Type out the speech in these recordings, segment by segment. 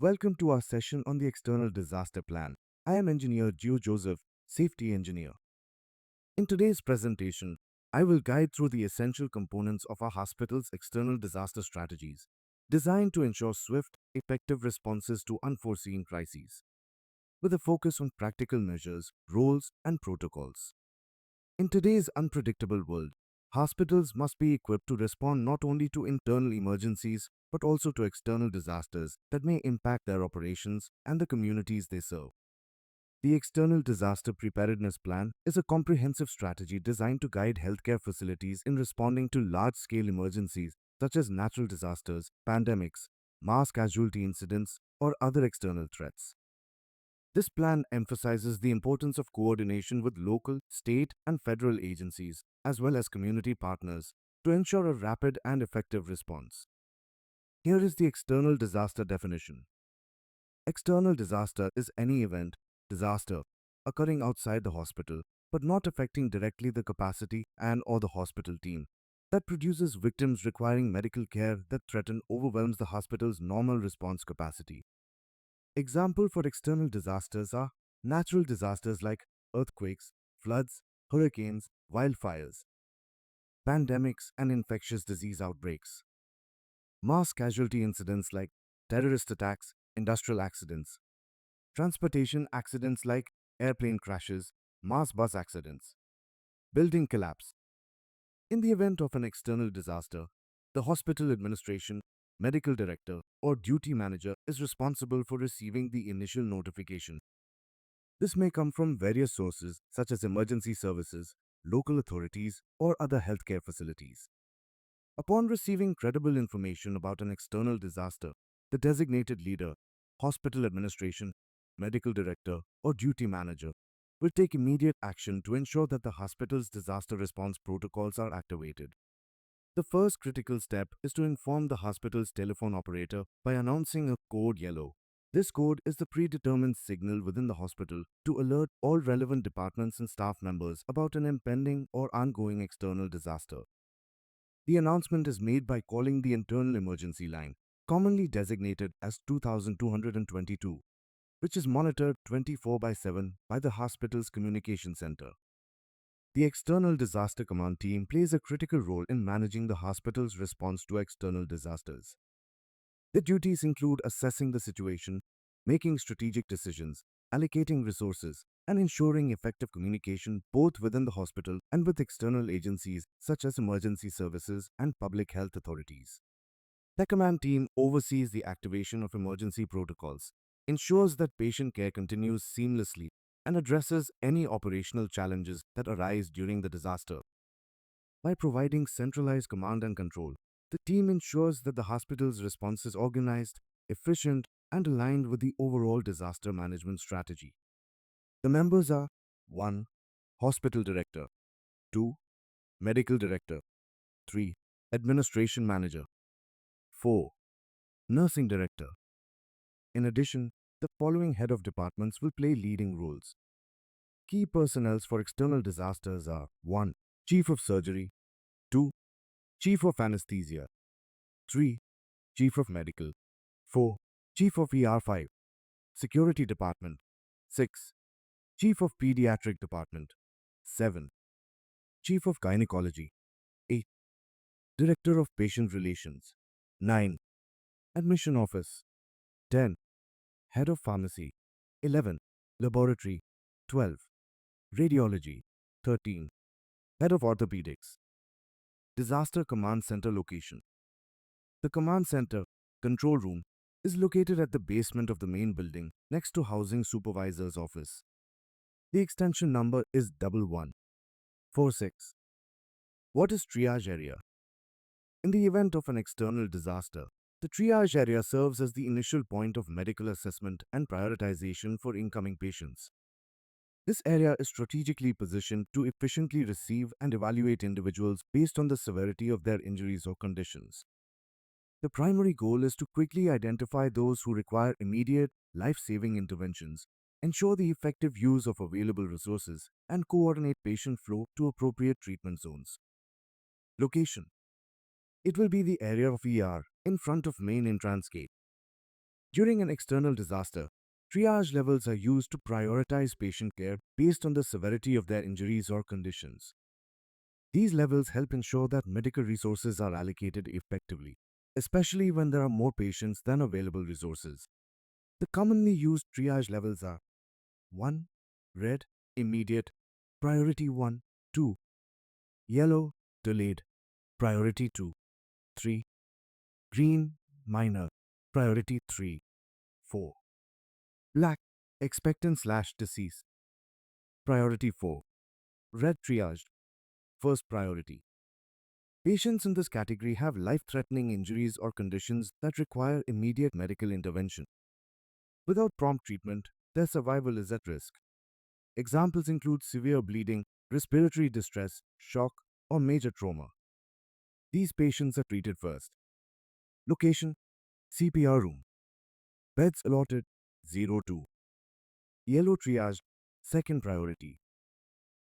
Welcome to our session on the external disaster plan. I am engineer Gio Joseph, safety engineer. In today's presentation, I will guide through the essential components of our hospital's external disaster strategies, designed to ensure swift, effective responses to unforeseen crises, with a focus on practical measures, roles, and protocols. In today's unpredictable world, hospitals must be equipped to respond not only to internal emergencies but also to external disasters that may impact their operations and the communities they serve. The External Disaster Preparedness Plan is a comprehensive strategy designed to guide healthcare facilities in responding to large scale emergencies such as natural disasters, pandemics, mass casualty incidents, or other external threats. This plan emphasizes the importance of coordination with local, state, and federal agencies, as well as community partners, to ensure a rapid and effective response. Here is the external disaster definition. External disaster is any event, disaster, occurring outside the hospital, but not affecting directly the capacity and or the hospital team, that produces victims requiring medical care that threaten overwhelms the hospital's normal response capacity. Example for external disasters are natural disasters like earthquakes, floods, hurricanes, wildfires, pandemics and infectious disease outbreaks, mass casualty incidents like terrorist attacks, industrial accidents, transportation accidents like airplane crashes, mass bus accidents, building collapse. In the event of an external disaster, the hospital administration, medical director, or duty manager is responsible for receiving the initial notification. This may come from various sources such as emergency services, local authorities, or other healthcare facilities. Upon receiving credible information about an external disaster, the designated leader, hospital administration, medical director, or duty manager will take immediate action to ensure that the hospital's disaster response protocols are activated. The first critical step is to inform the hospital's telephone operator by announcing a code yellow. This code is the predetermined signal within the hospital to alert all relevant departments and staff members about an impending or ongoing external disaster. The announcement is made by calling the internal emergency line, commonly designated as 2222, which is monitored 24 by 7 by the hospital's communication center. The External Disaster Command Team plays a critical role in managing the hospital's response to external disasters. Their duties include assessing the situation, making strategic decisions, allocating resources, and ensuring effective communication both within the hospital and with external agencies such as emergency services and public health authorities. The command team oversees the activation of emergency protocols, ensures that patient care continues seamlessly, and addresses any operational challenges that arise during the disaster. By providing centralized command and control, the team ensures that the hospital's response is organized, efficient, and aligned with the overall disaster management strategy. The members are 1. Hospital Director, 2. Medical Director, 3. Administration Manager, 4. Nursing Director. In addition, the following head of departments will play leading roles. Key personnel for external disasters are 1. Chief of Surgery, 2. Chief of Anesthesia, 3. Chief of Medical, 4. Chief of ER5, Security Department, 6. Chief of Pediatric Department, 7. Chief of Gynecology, 8. Director of Patient Relations, 9. Admission Office, 10. Head of Pharmacy, 11. Laboratory, 12. Radiology, 13. Head of Orthopedics. Disaster Command Center location. The command center, control room, is located at the basement of the main building next to Housing Supervisor's office. The extension number is 1146. What is triage area? In the event of an external disaster, the triage area serves as the initial point of medical assessment and prioritization for incoming patients. This area is strategically positioned to efficiently receive and evaluate individuals based on the severity of their injuries or conditions. The primary goal is to quickly identify those who require immediate, life-saving interventions, ensure the effective use of available resources, and coordinate patient flow to appropriate treatment zones. Location. It will be the area of ER in front of main entrance gate. During an external disaster, triage levels are used to prioritize patient care based on the severity of their injuries or conditions. These levels help ensure that medical resources are allocated effectively, especially when there are more patients than available resources. The commonly used triage levels are 1. Red, immediate, priority 1, 2. Yellow, delayed, priority 2, 3. Green, minor, priority 3, 4. Black, expectant slash deceased, priority 4. Red triaged, first priority. Patients in this category have life-threatening injuries or conditions that require immediate medical intervention. Without prompt treatment, their survival is at risk. Examples include severe bleeding, respiratory distress, shock, or major trauma. These patients are treated first. Location: CPR room. Beds allotted 02. Yellow triage, second priority.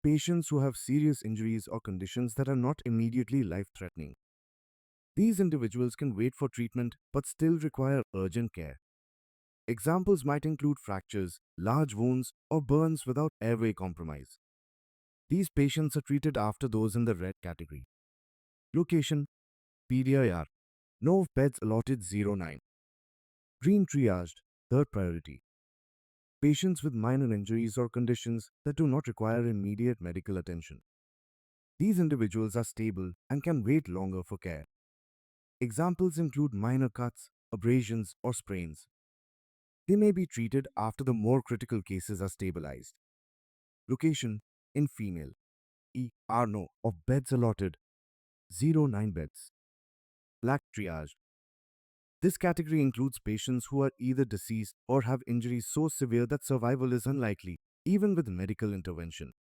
Patients who have serious injuries or conditions that are not immediately life-threatening. These individuals can wait for treatment but still require urgent care. Examples might include fractures, large wounds, or burns without airway compromise. These patients are treated after those in the red category. Location: PDIR. No beds allotted 09. Green triaged, third priority. Patients with minor injuries or conditions that do not require immediate medical attention. These individuals are stable and can wait longer for care. Examples include minor cuts, abrasions, or sprains. They may be treated after the more critical cases are stabilized. Location: in female. ER no of beds allotted 09 beds. Black triage. This category includes patients who are either deceased or have injuries so severe that survival is unlikely, even with medical intervention.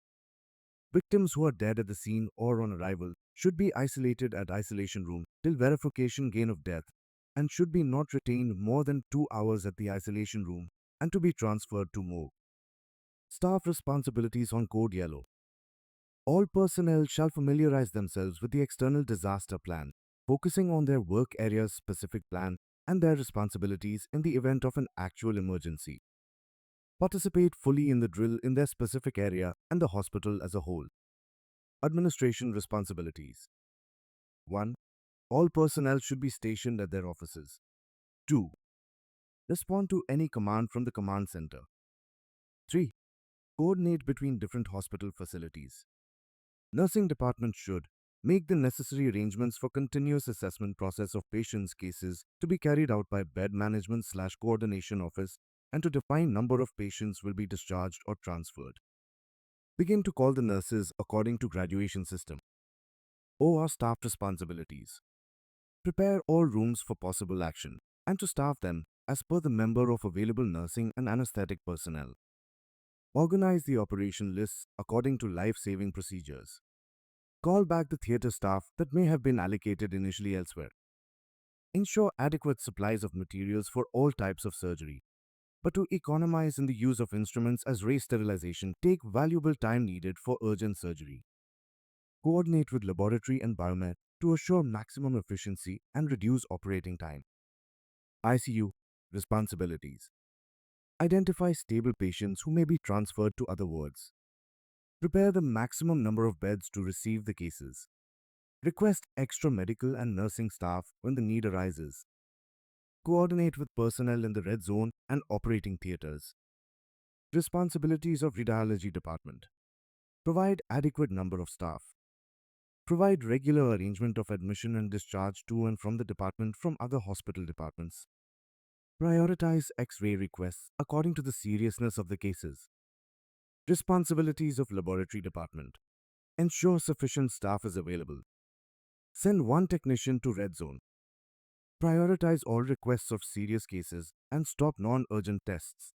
Victims who are dead at the scene or on arrival should be isolated at isolation room till verification gain of death and should be not retained more than 2 hours at the isolation room and to be transferred to morgue. Staff responsibilities on Code Yellow. All personnel shall familiarize themselves with the external disaster plan, focusing on their work area's specific plan and their responsibilities in the event of an actual emergency. Participate fully in the drill in their specific area and the hospital as a whole. Administration responsibilities. 1. All personnel should be stationed at their offices. 2. Respond to any command from the command center. 3. Coordinate between different hospital facilities. Nursing department should make the necessary arrangements for continuous assessment process of patients' cases to be carried out by bed management / coordination office and to define number of patients will be discharged or transferred. Begin to call the nurses according to graduation system. OR staff responsibilities. Prepare all rooms for possible action and to staff them as per the member of available nursing and anesthetic personnel. Organize the operation lists according to life-saving procedures. Call back the theatre staff that may have been allocated initially elsewhere. Ensure adequate supplies of materials for all types of surgery. But to economize in the use of instruments as ray sterilization, take valuable time needed for urgent surgery. Coordinate with laboratory and biomed to assure maximum efficiency and reduce operating time. ICU responsibilities. Identify stable patients who may be transferred to other wards. Prepare the maximum number of beds to receive the cases. Request extra medical and nursing staff when the need arises. Coordinate with personnel in the red zone and operating theatres. Responsibilities of radiology department. Provide adequate number of staff. Provide regular arrangement of admission and discharge to and from the department from other hospital departments. Prioritize X-ray requests according to the seriousness of the cases. Responsibilities of laboratory department. Ensure sufficient staff is available. Send one technician to red zone. Prioritize all requests of serious cases and stop non-urgent tests.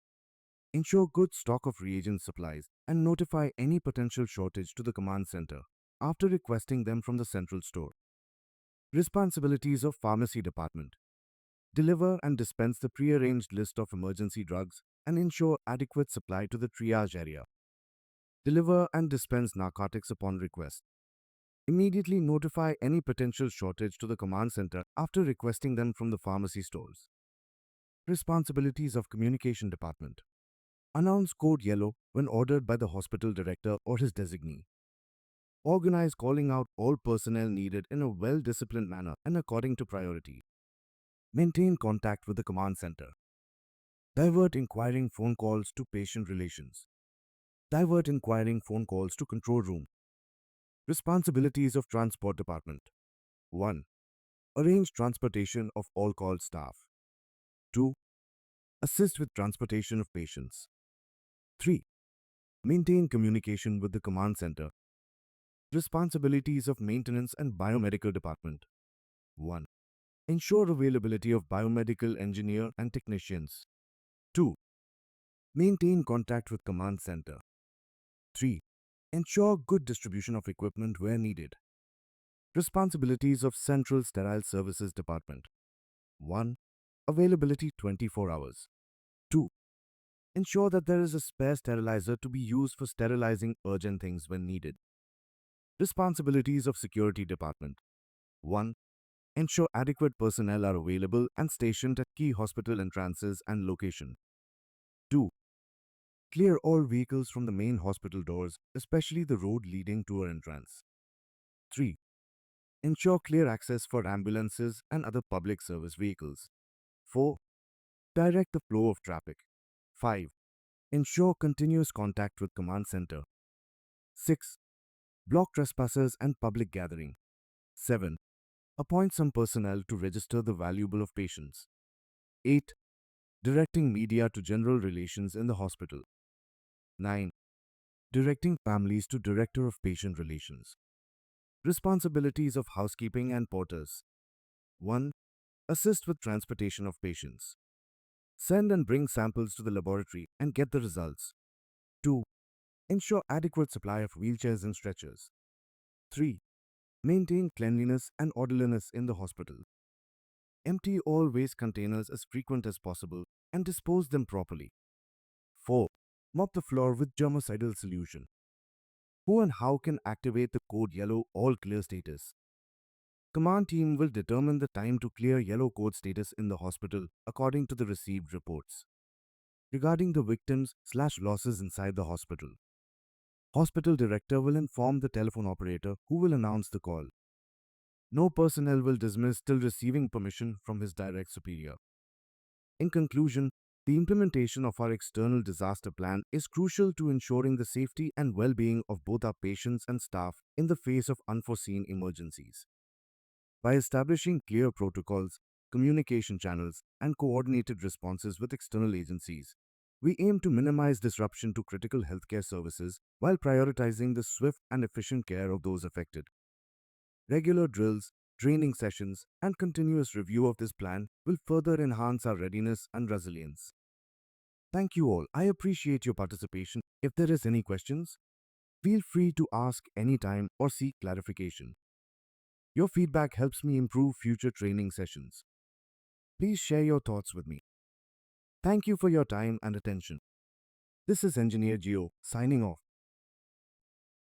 Ensure good stock of reagent supplies and notify any potential shortage to the command center after requesting them from the central store. Responsibilities of pharmacy department. Deliver and dispense the prearranged list of emergency drugs and ensure adequate supply to the triage area. Deliver and dispense narcotics upon request. Immediately notify any potential shortage to the command center after requesting them from the pharmacy stores. Responsibilities of Communication Department. Announce code yellow when ordered by the hospital director or his designee. Organize calling out all personnel needed in a well-disciplined manner and according to priority. Maintain contact with the command center. Divert inquiring phone calls to patient relations. Divert inquiring phone calls to control room. Responsibilities of Transport Department. 1. Arrange transportation of all call staff. 2. Assist with transportation of patients. 3. Maintain communication with the command center. Responsibilities of Maintenance and Biomedical Department. 1. Ensure availability of biomedical engineer and technicians. 2. Maintain contact with command center. 3. Ensure good distribution of equipment where needed. Responsibilities of Central Sterile Services Department. 1. Availability 24 hours. 2. Ensure that there is a spare sterilizer to be used for sterilizing urgent things when needed. Responsibilities of Security Department. 1. Ensure adequate personnel are available and stationed at key hospital entrances and location. 2. Clear all vehicles from the main hospital doors, especially the road leading to our entrance. 3. Ensure clear access for ambulances and other public service vehicles. 4. Direct the flow of traffic. 5. Ensure continuous contact with command center. 6. Block trespassers and public gathering. 7. Appoint some personnel to register the valuable of patients. 8. Directing media to general relations in the hospital. 9. Directing families to Director of Patient Relations. Responsibilities of housekeeping and porters. 1. Assist with transportation of patients. Send and bring samples to the laboratory and get the results. 2. Ensure adequate supply of wheelchairs and stretchers. 3. Maintain cleanliness and orderliness in the hospital. Empty all waste containers as frequent as possible and dispose them properly. 4. Mop the floor with germicidal solution. Who and how can activate the code yellow all clear status? Command team will determine the time to clear yellow code status in the hospital according to the received reports. Regarding the victims/losses inside the hospital, hospital director will inform the telephone operator who will announce the call. No personnel will dismiss till receiving permission from his direct superior. In conclusion, the implementation of our external disaster plan is crucial to ensuring the safety and well-being of both our patients and staff in the face of unforeseen emergencies. By establishing clear protocols, communication channels, and coordinated responses with external agencies, we aim to minimize disruption to critical healthcare services while prioritizing the swift and efficient care of those affected. Regular drills, training sessions, and continuous review of this plan will further enhance our readiness and resilience. Thank you all. I appreciate your participation. If there is any questions, feel free to ask anytime or seek clarification. Your feedback helps me improve future training sessions. Please share your thoughts with me. Thank you for your time and attention. This is Engineer Geo signing off.